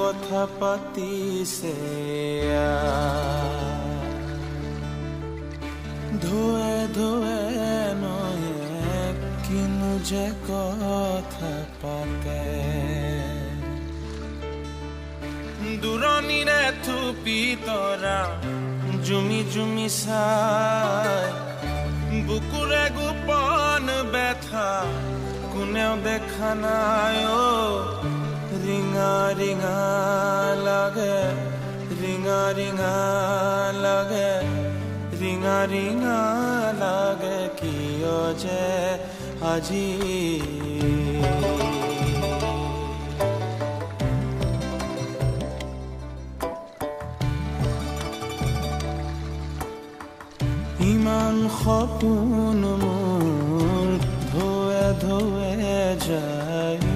কথা পাতিছে ধোৱে ধোৱে নয়ে কিনো যে কথা পাতে দূৰণিৰে থুপি তৰা জুমি জুমি চাই বুকুৰে গোপন ব্যথা কোনেও দেখা নাই ৰিঙা ৰিঙা লাগে ৰিঙা ৰিঙা লাগে ৰিঙা ৰিঙা লাগে কিয় যে আজি ইমান সপোন মোৰ ধোৱে ধোৱে যায়